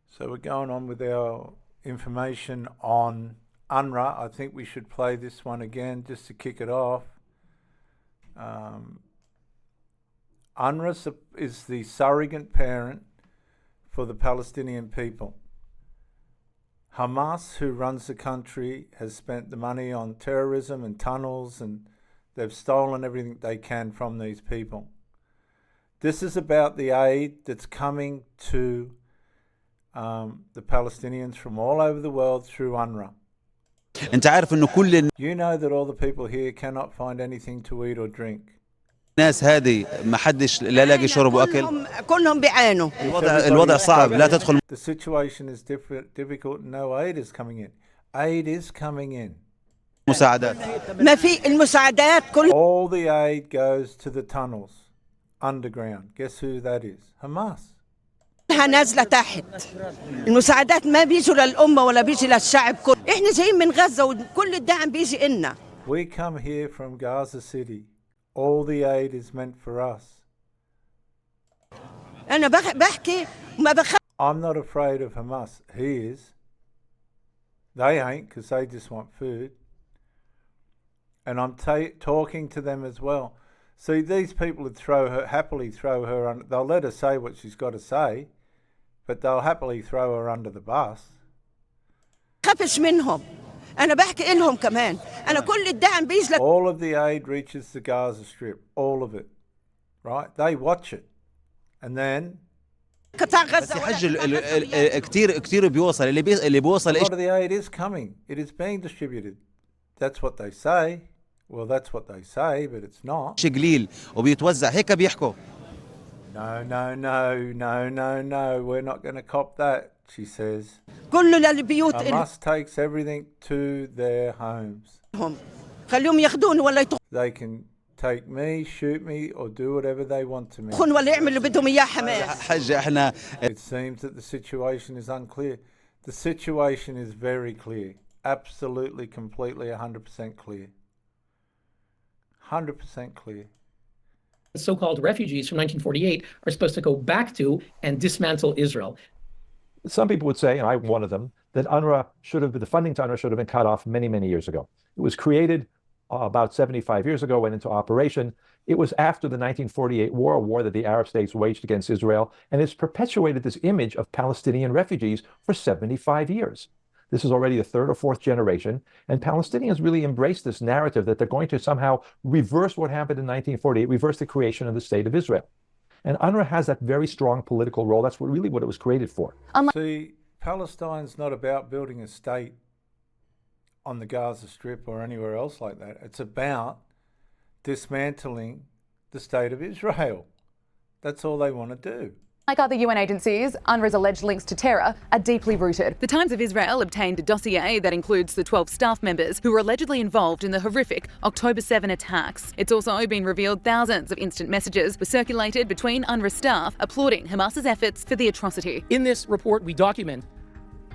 So we're going on with our information on Unrwa. I think we should play this one again just to kick it off. Unrwa is the surrogate parent for the Palestinian people. Hamas, who runs the country, has spent the money on terrorism and tunnels, and they've stolen everything they can from these people. This is about the aid that's coming to the Palestinians from all over the world through Unrwa. انت عارف انه كل You know that all the people here cannot find anything to eat or drink. الناس هذه ما حدش لا لاقي شرب واكل. كلهم بيعانوا. الوضع صعب. لا تدخل. The situation is difficult. No aid is coming in. Aid is coming in. مساعدات. ما في المساعدات كل. All the aid goes to the tunnels underground. Guess who that is? Hamas. نازلة تحت. المساعدات ما بيجوا للأمة ولا بيجي للشعب كله. إحنا جايين من غزة وكل الدعم بيجي إلنا. We come here from Gaza City. All the aid is meant for us. أنا بحكي ما I'm not afraid of Hamas. He is. They ain't, because they just want food. And I'm talking to them as well. See, these people would happily throw her under. They'll let her say what she's got to say, but they'll happily throw her under the bus. خافش منهم. أنا بحكي إلهم كمان. أنا كل الدعم بيجي. All of the aid reaches the Gaza Strip. All of it. Right? They watch it. And then قطاع غزة. كتير بيوصل اللي بيوصل a lot of the aid is coming. It is being distributed. That's what they say. Well, that's what they say, but it's not. قليل وبيتوزع هيك بيحكوا. No. We're not going to cop that, she says. كله للبيوت. Hamas takes everything to their homes. خليهم ياخذون ولا They can take me, shoot me, or do whatever they want to me. ولا يعملوا بدهم إياه حماس. حاجة احنا. It seems that the situation is unclear. The situation is very clear. Absolutely, completely, 100% clear. 100% clear. The so-called refugees from 1948 are supposed to go back to and dismantle Israel. Some people would say, and I'm one of them, that the funding to UNRWA should have been cut off many, many years ago. It was created about 75 years ago, went into operation. It was after the 1948 war, a war that the Arab states waged against Israel, and it's perpetuated this image of Palestinian refugees for 75 years. This is already the third or fourth generation, and Palestinians really embrace this narrative that they're going to somehow reverse what happened in 1948, reverse the creation of the state of Israel. And UNRWA has that very strong political role. That's what it was created for. See, Palestine's not about building a state on the Gaza Strip or anywhere else like that. It's about dismantling the state of Israel. That's all they want to do. Like other UN agencies, UNRWA's alleged links to terror are deeply rooted. The Times of Israel obtained a dossier that includes the 12 staff members who were allegedly involved in the horrific October 7 attacks. It's also been revealed thousands of instant messages were circulated between UNRWA staff applauding Hamas's efforts for the atrocity. In this report, we document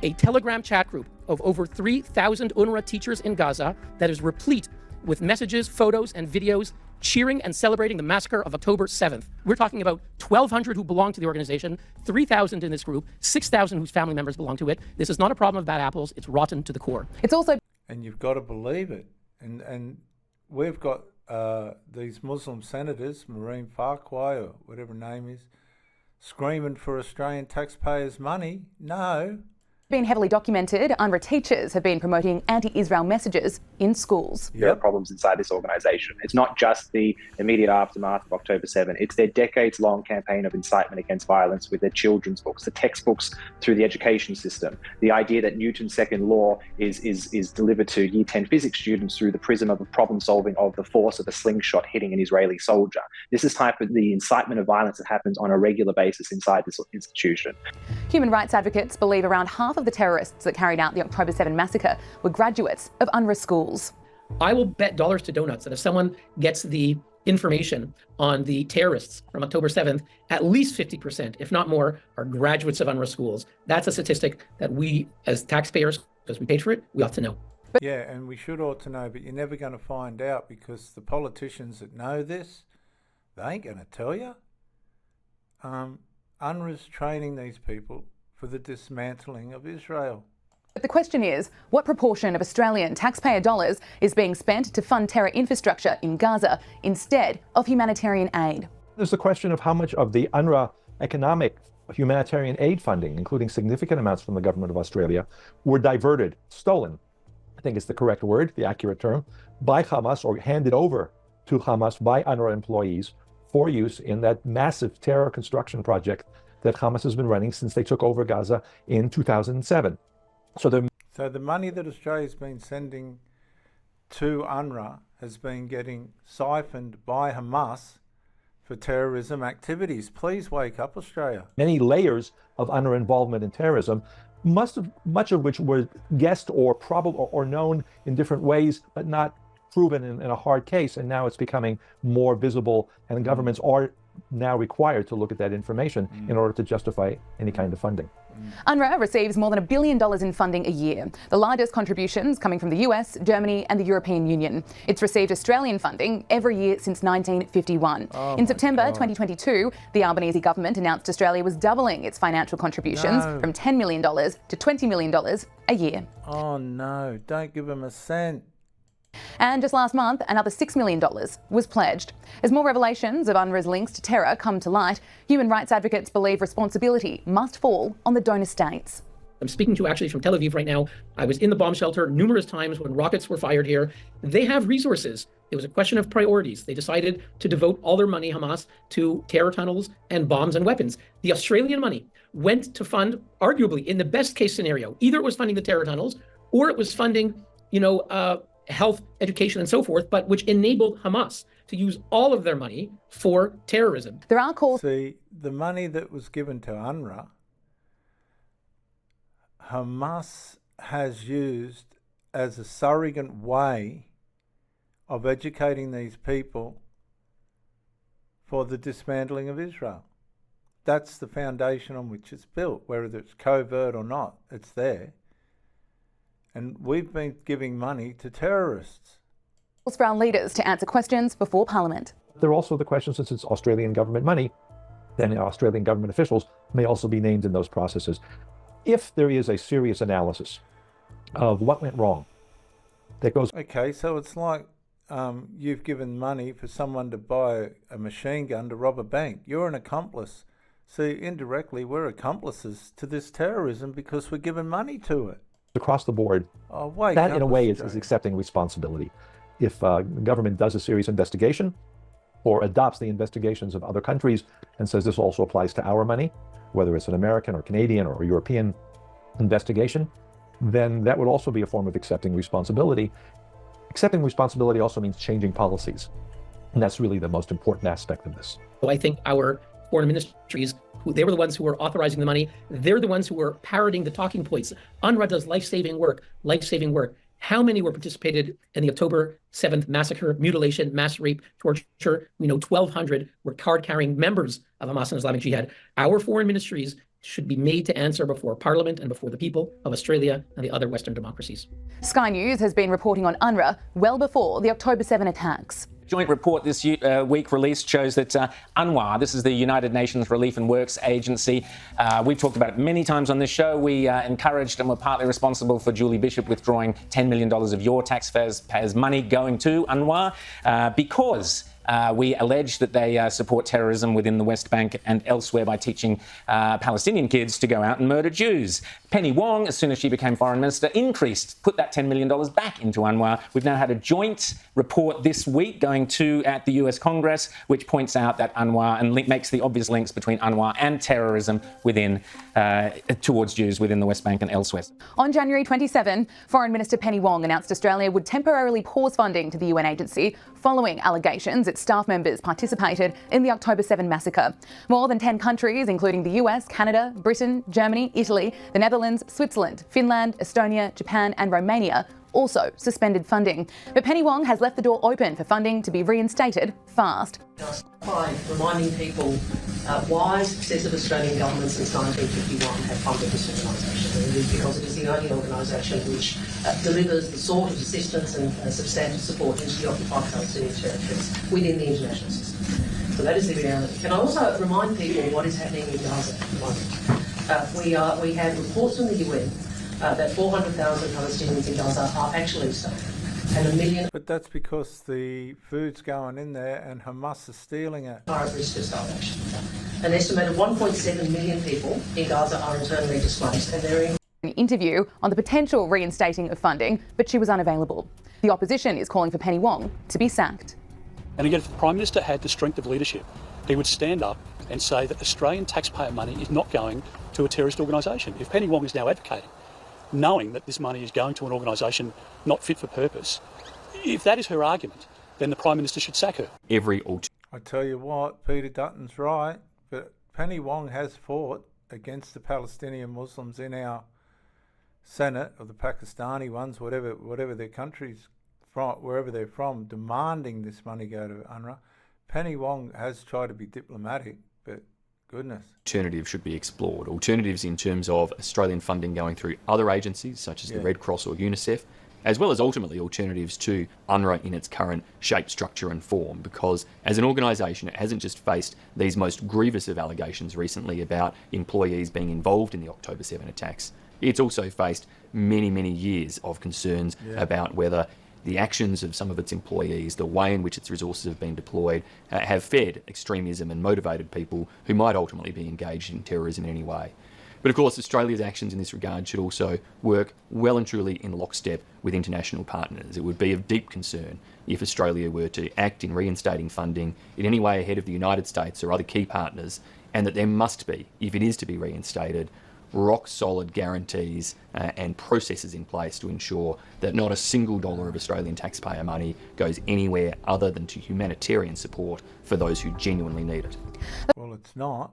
a Telegram chat group of over 3,000 UNRWA teachers in Gaza that is replete with messages, photos, and videos cheering and celebrating the massacre of October 7th. We're talking about 1,200 who belong to the organization, 3,000 in this group, 6,000 whose family members belong to it. This is not a problem of bad apples. It's rotten to the core. It's also... And you've got to believe it. And we've got these Muslim senators, Marine Farquhar, or whatever her name is, screaming for Australian taxpayers' money. No. Been heavily documented, UNRWA teachers have been promoting anti-Israel messages in schools. There are problems inside this organisation. It's not just the immediate aftermath of October 7. It's their decades-long campaign of incitement against violence with their children's books, the textbooks through the education system, the idea that Newton's second law is delivered to Year 10 physics students through the prism of the problem-solving of the force of a slingshot hitting an Israeli soldier. This is type of the incitement of violence that happens on a regular basis inside this institution. Human rights advocates believe around half of the terrorists that carried out the October 7 massacre were graduates of UNRWA schools. I will bet dollars to donuts that if someone gets the information on the terrorists from October 7th, at least 50%, if not more, are graduates of UNRWA schools. That's a statistic that we, as taxpayers, because we paid for it, we ought to know. Yeah, and we should ought to know, but you're never going to find out because the politicians that know this, they ain't going to tell you. UNRWA's training these people for the dismantling of Israel. But the question is, what proportion of Australian taxpayer dollars is being spent to fund terror infrastructure in Gaza instead of humanitarian aid? There's the question of how much of the Unrwa economic humanitarian aid funding, including significant amounts from the government of Australia, were diverted, stolen, I think is the correct word, the accurate term, by Hamas or handed over to Hamas by Unrwa employees for use in that massive terror construction project that Hamas has been running since they took over Gaza in 2007. So the money that Australia's been sending to UNRWA has been getting siphoned by Hamas for terrorism activities. Please wake up, Australia. Many layers of UNRWA involvement in terrorism, much of which were guessed or probable or known in different ways, but not proven in a hard case. And now it's becoming more visible, and governments are now required to look at that information in order to justify any kind of funding. UNRWA receives more than $1 billion in funding a year, the largest contributions coming from the US, Germany and the European Union. It's received Australian funding every year since 1951. In September 2022, the Albanese government announced Australia was doubling its financial contributions from $10 million to $20 million a year. Oh no, don't give them a cent. And just last month, another $6 million was pledged. As more revelations of UNRWA's links to terror come to light, human rights advocates believe responsibility must fall on the donor states. I'm speaking to you actually from Tel Aviv right now. I was in the bomb shelter numerous times when rockets were fired here. They have resources. It was a question of priorities. They decided to devote all their money, Hamas, to terror tunnels and bombs and weapons. The Australian money went to fund, arguably, in the best case scenario, either it was funding the terror tunnels or it was funding, health, education, and so forth, but which enabled Hamas to use all of their money for terrorism. There are calls. See, the money that was given to UNRWA, Hamas has used as a surrogate way of educating these people for the dismantling of Israel. That's the foundation on which it's built, whether it's covert or not, it's there. And we've been giving money to terrorists. For our leaders to answer questions before Parliament. There are also the questions, since it's Australian government money, then Australian government officials may also be named in those processes. If there is a serious analysis of what went wrong, that goes... Okay, so it's like you've given money for someone to buy a machine gun to rob a bank. You're an accomplice. See, indirectly, we're accomplices to this terrorism because we're giving money to it. Across the board, that in a way is accepting responsibility. If the government does a serious investigation or adopts the investigations of other countries and says this also applies to our money, whether it's an American or Canadian or European investigation, then that would also be a form of accepting responsibility. Accepting responsibility also means changing policies. And that's really the most important aspect of this. So I think our foreign ministries, they were the ones who were authorizing the money. They're the ones who were parroting the talking points. UNRWA does life-saving work. How many were participated in the October 7th massacre, mutilation, mass rape, torture? We know 1,200 were card-carrying members of Hamas and Islamic Jihad. Our foreign ministries should be made to answer before Parliament and before the people of Australia and the other Western democracies. Sky News has been reporting on UNRWA well before the October 7 attacks. Joint report this week released shows that Unrwa, this is the United Nations Relief and Works Agency. We've talked about it many times on this show. We encouraged and were partly responsible for Julie Bishop withdrawing $10 million of your taxpayers' money going to Unrwa because we allege that they support terrorism within the West Bank and elsewhere by teaching Palestinian kids to go out and murder Jews. Penny Wong, as soon as she became foreign minister, put that $10 million back into Unrwa. We've now had a joint report this week going to at the US Congress, which points out that Unrwa and makes the obvious links between Unrwa and terrorism within towards Jews within the West Bank and elsewhere. On January 27, Foreign Minister Penny Wong announced Australia would temporarily pause funding to the UN agency following allegations its staff members participated in the October 7 massacre. More than 10 countries, including the US, Canada, Britain, Germany, Italy, the Netherlands, Switzerland, Finland, Estonia, Japan and Romania also suspended funding. But Penny Wong has left the door open for funding to be reinstated fast. By reminding people why successive Australian governments since 1951 have funded this organisation. It is because it is the only organisation which delivers the sort of assistance and substantive support into the occupied Palestinian territories within the international system. So that is the reality. Can I also remind people what is happening in Gaza at the moment? We had reports from the UN that 400,000 Palestinians in Gaza are actually safe, and 1 million But that's because the food's going in there and Hamas is stealing it. are at risk of starvation. An estimated 1.7 million people in Gaza are internally displaced, and they're in An interview on the potential reinstating of funding, but she was unavailable. The opposition is calling for Penny Wong to be sacked. And again, if the Prime Minister had the strength of leadership, he would stand up and say that Australian taxpayer money is not going to a terrorist organisation. If Penny Wong is now advocating, knowing that this money is going to an organisation not fit for purpose, if that is her argument, then the Prime Minister should sack her. I tell you what, Peter Dutton's right, but Penny Wong has fought against the Palestinian Muslims in our Senate, or the Pakistani ones, whatever their countries from, wherever they're from, demanding this money go to Unrwa. Penny Wong has tried to be diplomatic, but goodness. Alternatives should be explored. Alternatives in terms of Australian funding going through other agencies such as the Red Cross or UNICEF, as well as ultimately alternatives to UNRWA in its current shape, structure and form, because as an organisation it hasn't just faced these most grievous of allegations recently about employees being involved in the October 7 attacks. It's also faced many, many years of concerns about whether the actions of some of its employees, the way in which its resources have been deployed, have fed extremism and motivated people who might ultimately be engaged in terrorism in any way. But of course, Australia's actions in this regard should also work well and truly in lockstep with international partners. It would be of deep concern if Australia were to act in reinstating funding in any way ahead of the United States or other key partners, and that there must be, if it is to be reinstated, rock-solid guarantees and processes in place to ensure that not a single dollar of Australian taxpayer money goes anywhere other than to humanitarian support for those who genuinely need it. Well, it's not.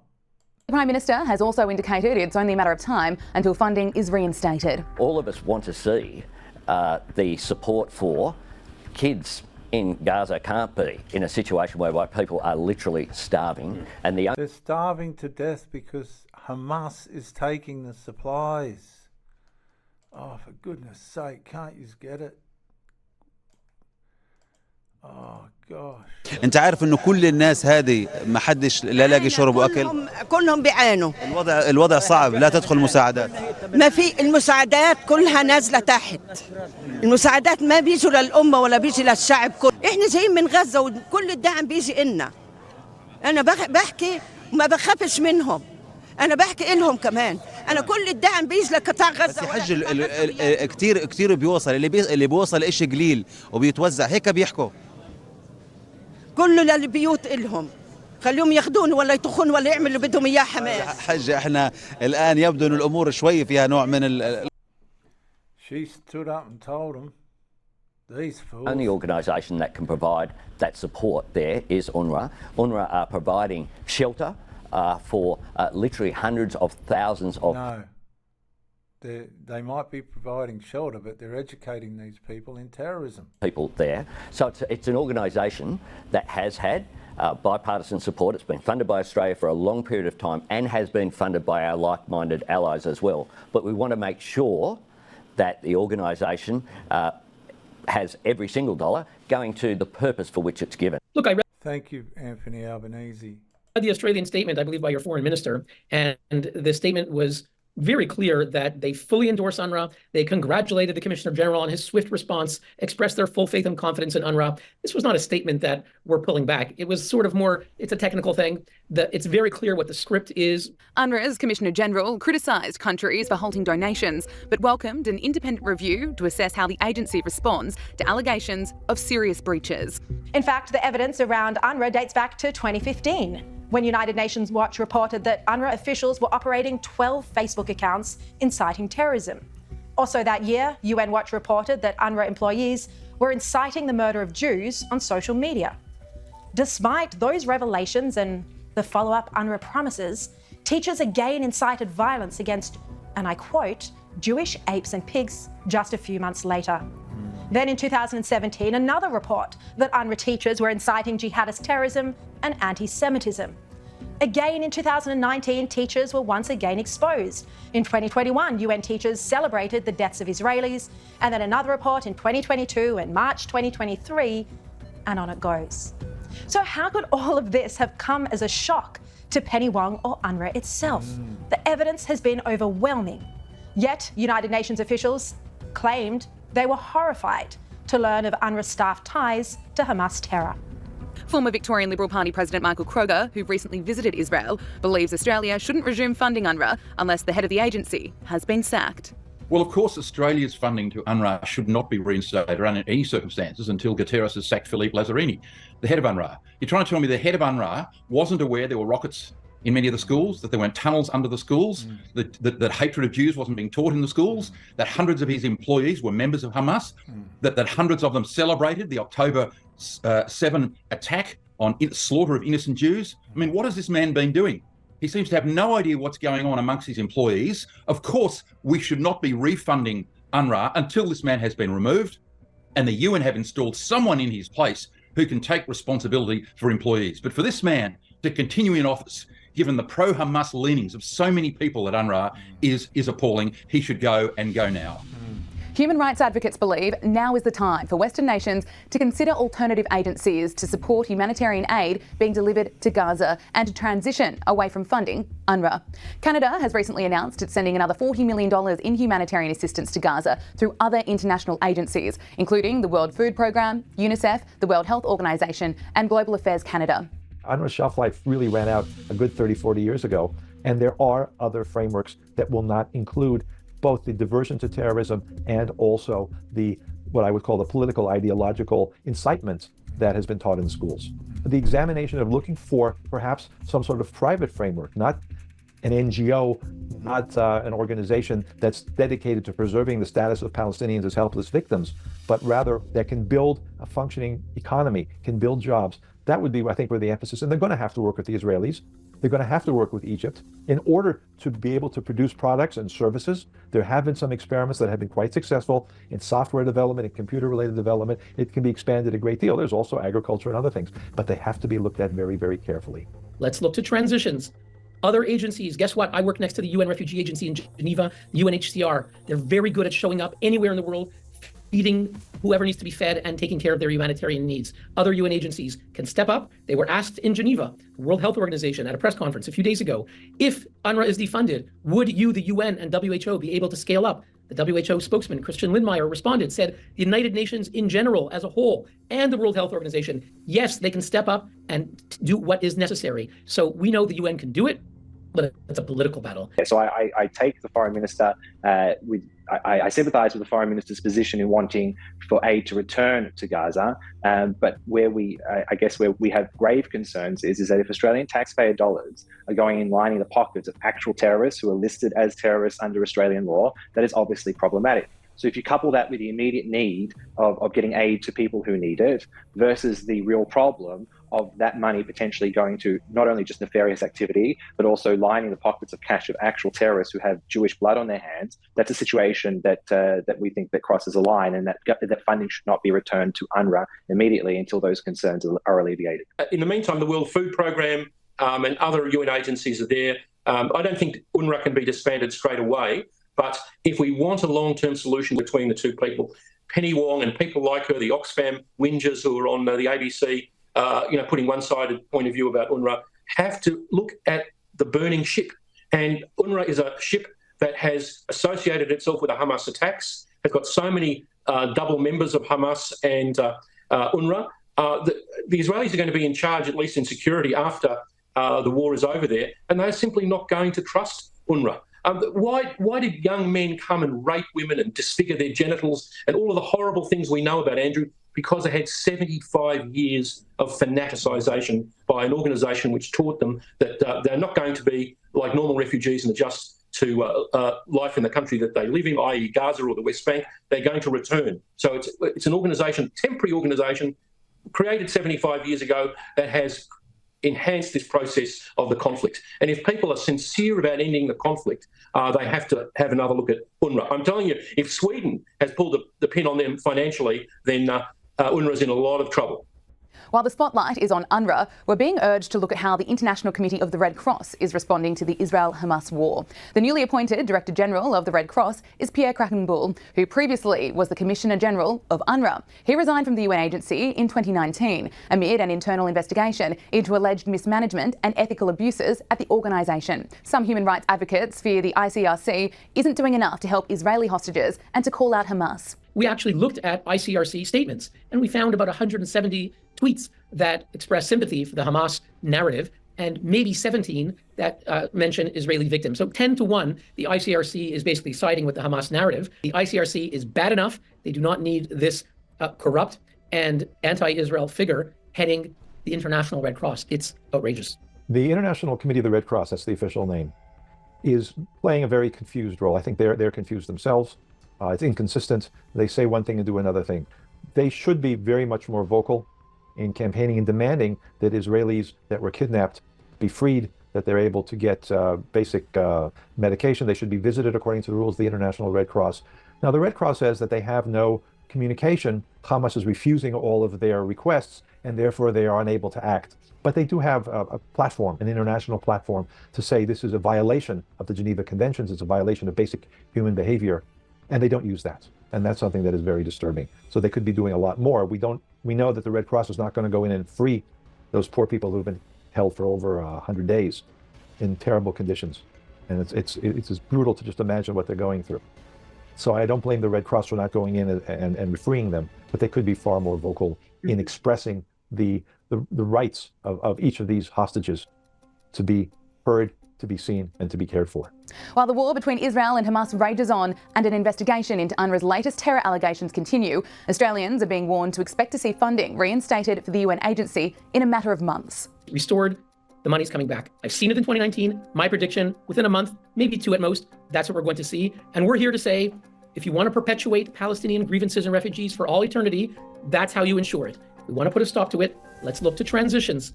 The Prime Minister has also indicated it's only a matter of time until funding is reinstated. All of us want to see the support for kids in Gaza can't be in a situation whereby people are literally starving. And they're starving to death because Hamas is taking the supplies. Oh, for goodness sake, can't you get it? Oh gosh. انت عارف انه كل الناس هذه ما حدش لا لاقي شرب واكل. كلهم بيعانوا. الوضع صعب، لا تدخل مساعدات. ما في المساعدات كلها نازله تحت. المساعدات ما بيجوا للامه ولا بيجي للشعب كله. احنا جايين من غزه وكل الدعم بيجي لنا. انا بحكي وما بخافش منهم. انا بحكي لهم كمان. انا كل الدعم بيجي لقطاع غزه. بس يحج كثير بيوصل، اللي بيوصل إشي قليل وبيتوزع هيك بيحكوا. كله للبيوت إلهم، خليهم ياخذون ولا يطخون ولا يعملوا اللي بدهم إياه حماس. حج احنا الآن يبدو أن الأمور شوي فيها نوع من She stood up and told them, these fools. Only organisation that can provide that support there is Unrwa. Unrwa are providing shelter for literally hundreds of thousands of... No. They might be providing shelter, but they're educating these people in terrorism. People there. So it's an organisation that has had bipartisan support. It's been funded by Australia for a long period of time and has been funded by our like-minded allies as well. But we want to make sure that the organisation has every single dollar going to the purpose for which it's given. Look, I read... Thank you, Anthony Albanese. The Australian statement, I believe, by your foreign minister, and the statement was very clear that they fully endorse UNRWA. They congratulated the Commissioner General on his swift response, expressed their full faith and confidence in UNRWA. This was not a statement that we're pulling back. It was sort of more, it's a technical thing. It's very clear what the script is. UNRWA's Commissioner General criticised countries for halting donations, but welcomed an independent review to assess how the agency responds to allegations of serious breaches. In fact, the evidence around UNRWA dates back to 2015. When United Nations Watch reported that UNRWA officials were operating 12 Facebook accounts inciting terrorism. Also that year, UN Watch reported that UNRWA employees were inciting the murder of Jews on social media. Despite those revelations and the follow-up UNRWA promises, teachers again incited violence against, and I quote, Jewish apes and pigs just a few months later. Then in 2017, another report that UNRWA teachers were inciting jihadist terrorism and anti-Semitism. Again in 2019, teachers were once again exposed. In 2021, UN teachers celebrated the deaths of Israelis, and then another report in 2022 and March 2023, and on it goes. So how could all of this have come as a shock to Penny Wong or UNRWA itself. The evidence has been overwhelming. Yet, United Nations officials claimed they were horrified to learn of UNRWA staff ties to Hamas terror. Former Victorian Liberal Party President Michael Kroger, who recently visited Israel, believes Australia shouldn't resume funding UNRWA unless the head of the agency has been sacked. Well, of course, Australia's funding to UNRWA should not be reinstated under any circumstances until Guterres has sacked Philippe Lazzarini, the head of UNRWA. You're trying to tell me the head of UNRWA wasn't aware there were rockets in many of the schools, that there weren't tunnels under the schools, that hatred of Jews wasn't being taught in the schools, that hundreds of his employees were members of Hamas, that hundreds of them celebrated the October 7 attack on slaughter of innocent Jews? I mean, what has this man been doing? He seems to have no idea what's going on amongst his employees. Of course, we should not be refunding UNRWA until this man has been removed and the UN have installed someone in his place who can take responsibility for employees. But for this man to continue in office, given the pro-Hamas leanings of so many people at UNRWA, is appalling. He should go, and go now. Human rights advocates believe now is the time for Western nations to consider alternative agencies to support humanitarian aid being delivered to Gaza and to transition away from funding UNRWA. Canada has recently announced it's sending another $40 million in humanitarian assistance to Gaza through other international agencies, including the World Food Programme, UNICEF, the World Health Organization and Global Affairs Canada. UNRWA's shelf life really ran out a good 30, 40 years ago, and there are other frameworks that will not include both the diversion to terrorism and also the what I would call the political ideological incitement that has been taught in schools. The examination of looking for perhaps some sort of private framework, not an NGO, not an organization that's dedicated to preserving the status of Palestinians as helpless victims, but rather that can build a functioning economy, can build jobs. That would be, I think, where the emphasis, and they're going to have to work with the Israelis. They're going to have to work with Egypt in order to be able to produce products and services. There have been some experiments that have been quite successful in software development and computer-related development. It can be expanded a great deal. There's also agriculture and other things, but they have to be looked at very, very carefully. Let's look to transitions. Other agencies, guess what? I work next to the UN Refugee Agency in Geneva, UNHCR. They're very good at showing up anywhere in the world, feeding whoever needs to be fed and taking care of their humanitarian needs. Other UN agencies can step up. They were asked in Geneva, the World Health Organization, at a press conference a few days ago, if UNRWA is defunded, would you, the UN and WHO, be able to scale up? The WHO spokesman, Christian Lindmeier, responded, said the United Nations in general, as a whole, and the World Health Organization, yes, they can step up and do what is necessary. So we know the UN can do it, but it's a political battle. So I take the foreign minister I sympathise with the foreign minister's position in wanting for aid to return to Gaza, but where we have grave concerns is that if Australian taxpayer dollars are going in lining the pockets of actual terrorists who are listed as terrorists under Australian law, that is obviously problematic. So if you couple that with the immediate need of getting aid to people who need it versus the real problem of that money potentially going to not only just nefarious activity, but also lining the pockets of cash of actual terrorists who have Jewish blood on their hands, that's a situation that we think that crosses a line, and that funding should not be returned to UNRWA immediately until those concerns are alleviated. In the meantime, the World Food Programme and other UN agencies are there. I don't think UNRWA can be disbanded straight away, but if we want a long-term solution between the two people, Penny Wong and people like her, the Oxfam whingers who are on the ABC, putting one-sided point of view about UNRWA, have to look at the burning ship. And UNRWA is a ship that has associated itself with the Hamas attacks, has got so many double members of Hamas and UNRWA. The Israelis are going to be in charge, at least in security, after the war is over there, and they're simply not going to trust UNRWA. Why did young men come and rape women and disfigure their genitals and all of the horrible things we know about, Andrew? Because they had 75 years of fanaticisation by an organisation which taught them that they're not going to be like normal refugees and adjust to life in the country that they live in, i.e. Gaza or the West Bank. They're going to return. So it's an organisation, temporary organisation, created 75 years ago that has enhance this process of the conflict. And if people are sincere about ending the conflict, they have to have another look at UNRWA. I'm telling you, if Sweden has pulled the pin on them financially, then UNRWA's in a lot of trouble. While the spotlight is on Unrwa, we're being urged to look at how the International Committee of the Red Cross is responding to the Israel-Hamas war. The newly appointed Director General of the Red Cross is Pierre Krakenbull, who previously was the Commissioner General of Unrwa. He resigned from the UN agency in 2019 amid an internal investigation into alleged mismanagement and ethical abuses at the organisation. Some human rights advocates fear the ICRC isn't doing enough to help Israeli hostages and to call out Hamas. We actually looked at ICRC statements, and we found about 170 tweets that express sympathy for the Hamas narrative, and maybe 17 that mention Israeli victims. So 10-1, the ICRC is basically siding with the Hamas narrative. The ICRC is bad enough. They do not need this corrupt and anti-Israel figure heading the International Red Cross. It's outrageous. The International Committee of the Red Cross, that's the official name, is playing a very confused role. I think they're confused themselves. It's inconsistent. They say one thing and do another thing. They should be very much more vocal in campaigning and demanding that Israelis that were kidnapped be freed, that they're able to get basic medication. They should be visited according to the rules of the International Red Cross. Now, the Red Cross says that they have no communication. Hamas is refusing all of their requests, and therefore they are unable to act. But they do have a platform, an international platform, to say this is a violation of the Geneva Conventions. It's a violation of basic human behavior. And they don't use that. And that's something that is very disturbing. So they could be doing a lot more. We know that the Red Cross is not going to go in and free those poor people who've been held for over 100 days in terrible conditions. And it's just brutal to just imagine what they're going through. So I don't blame the Red Cross for not going in and freeing them, but they could be far more vocal in expressing the rights of each of these hostages to be heard, to be seen, and to be cared for. While the war between Israel and Hamas rages on and an investigation into UNRWA's latest terror allegations continue, Australians are being warned to expect to see funding reinstated for the UN agency in a matter of months. Restored, the money's coming back. I've seen it in 2019. My prediction, within a month, maybe two at most, that's what we're going to see. And we're here to say, if you want to perpetuate Palestinian grievances and refugees for all eternity, that's how you ensure it. If we want to put a stop to it, let's look to transitions.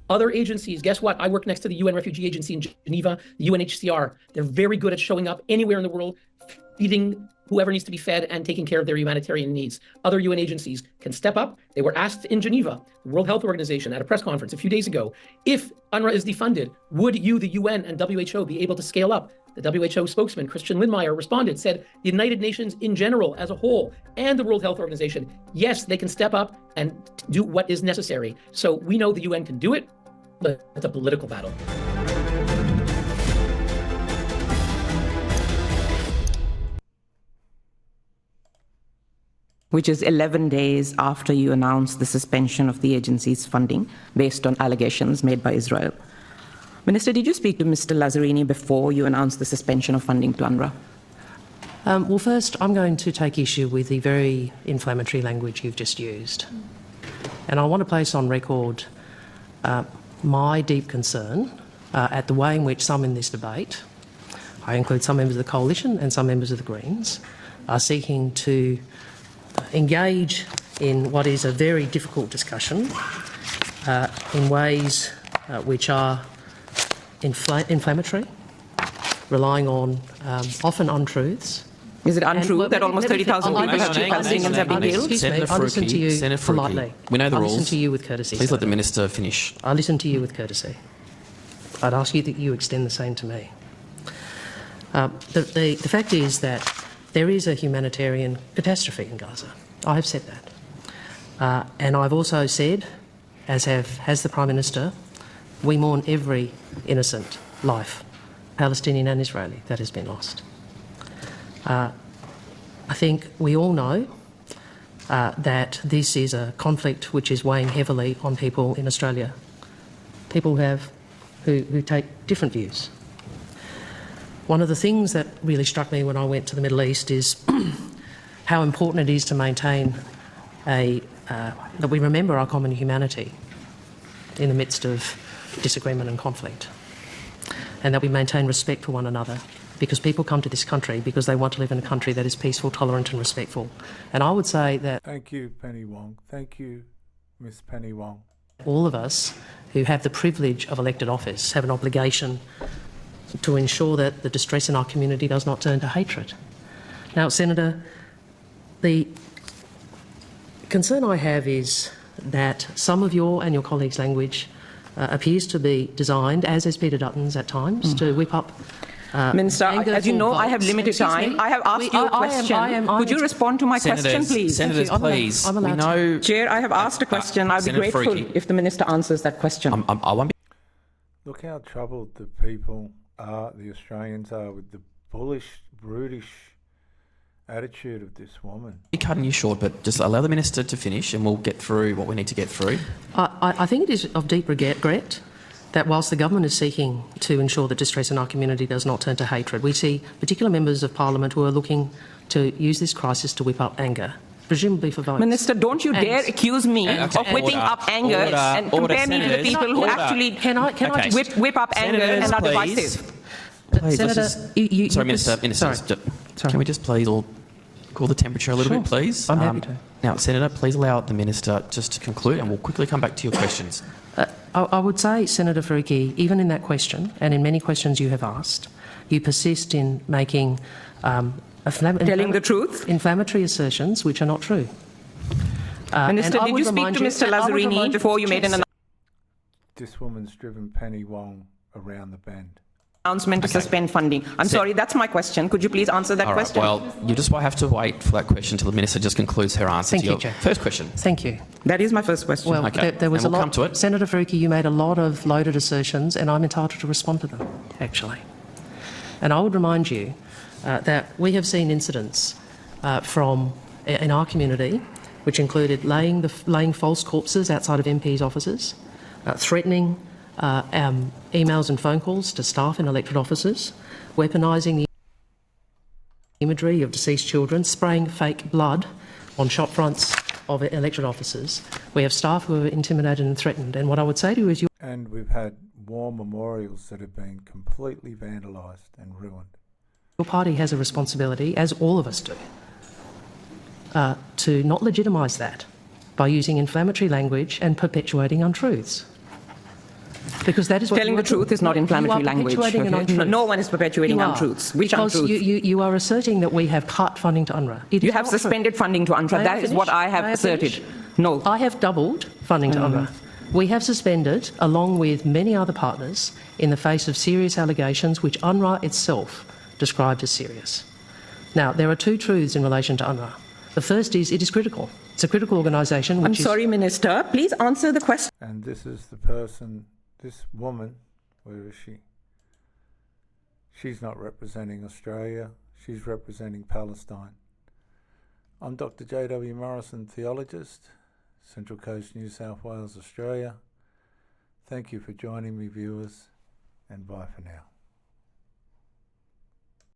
Other agencies, guess what? I work next to the UN Refugee Agency in Geneva, the UNHCR. They're very good at showing up anywhere in the world, feeding whoever needs to be fed and taking care of their humanitarian needs. Other UN agencies can step up. They were asked in Geneva, the World Health Organization, at a press conference a few days ago, if UNRWA is defunded, would you, the UN and WHO, be able to scale up? The WHO spokesman, Christian Lindmeier, responded, said the United Nations in general, as a whole, and the World Health Organization, yes, they can step up and do what is necessary. So we know the UN can do it, but it's a political battle. Which is 11 days after you announced the suspension of the agency's funding based on allegations made by Israel. Minister, did you speak to Mr. Lazzarini before you announced the suspension of funding to UNRWA? Well, first, I'm going to take issue with the very inflammatory language you've just used. And I want to place on record my deep concern at the way in which some in this debate, I include some members of the Coalition and some members of the Greens, are seeking to engage in what is a very difficult discussion in ways which are inflammatory, relying on often untruths. Is it untrue that almost 30,000 Palestinians have been killed? Excuse me, I listen to you politely. We know the rules. I listen to you with courtesy. Please let the Minister finish. I listen to you with courtesy. I'd ask you that you extend the same to me. The fact is that there is a humanitarian catastrophe in Gaza. I have said that. And I've also said, as has the Prime Minister, we mourn every innocent life, Palestinian and Israeli, that has been lost. I think we all know that this is a conflict which is weighing heavily on people in Australia, people who take different views. One of the things that really struck me when I went to the Middle East is how important it is to maintain that we remember our common humanity in the midst of disagreement and conflict, and that we maintain respect for one another, because people come to this country because they want to live in a country that is peaceful, tolerant and respectful. And I would say that... Thank you, Penny Wong. Thank you, Miss Penny Wong. All of us who have the privilege of elected office have an obligation to ensure that the distress in our community does not turn to hatred. Now, Senator, the concern I have is that some of your and your colleagues' language appears to be designed, as is Peter Dutton's at times, to whip up Minister, as you know, I have limited time. I have asked you a question. Could you respond to my question, please? Senators, please. I'm allowed to. Chair, I have asked a question. I'd be grateful if the Minister answers that question. I won't be. Look how troubled the people are, the Australians are, with the bullish, brutish attitude of this woman. I'm cutting you short, but just allow the Minister to finish and we'll get through what we need to get through. I think it is of deep regret that whilst the government is seeking to ensure that distress in our community does not turn to hatred, we see particular members of Parliament who are looking to use this crisis to whip up anger, presumably for votes. Minister, don't you dare accuse me of whipping up anger and compare me to the people who actually whip up anger and are divisive. Please, Senator, sorry, Minister. Can we just please all cool the temperature a little bit, please? I'm happy to. Now, Senator, please allow the Minister just to conclude and we'll quickly come back to your questions. I would say, Senator Faruqi, even in that question and in many questions you have asked, you persist in making telling the truth, inflammatory assertions which are not true. Minister, did you speak to Mr. Lazzarini before you made an This woman's driven Penny Wong around the bend. announcement to suspend funding? I'm sorry, that's my question. Could you please answer that question? Well, you just have to wait for that question until the Minister just concludes her answer to your first question. Thank you. That is my first question. Well, there was and we'll a lot. come to it. Senator Faruqi, you made a lot of loaded assertions, and I'm entitled to respond to them, actually. And I would remind you that we have seen incidents in our community, which included laying false corpses outside of MPs' offices, threatening emails and phone calls to staff in elected offices, weaponising the imagery of deceased children, spraying fake blood on shop fronts of elected offices. We have staff who are intimidated and threatened. And what I would say to you is And we've had war memorials that have been completely vandalised and ruined. Your party has a responsibility, as all of us do, to not legitimise that by using inflammatory language and perpetuating untruths. Because that is what telling the truth is not inflammatory language. No one is perpetuating untruths. Which untruths? You are asserting that we have cut funding to Unrwa. You have suspended funding to Unrwa. That is what I have asserted. No. I have doubled funding to Unrwa. We have suspended, along with many other partners, in the face of serious allegations which Unrwa itself described as serious. Now, there are two truths in relation to Unrwa. The first is it is critical. It's a critical organisation. I'm sorry, Minister. Please answer the question. And this is the person, this woman, where is she? She's not representing Australia. She's representing Palestine. I'm Dr. J.W. Morrison, theologist, Central Coast, New South Wales, Australia. Thank you for joining me, viewers, and bye for now.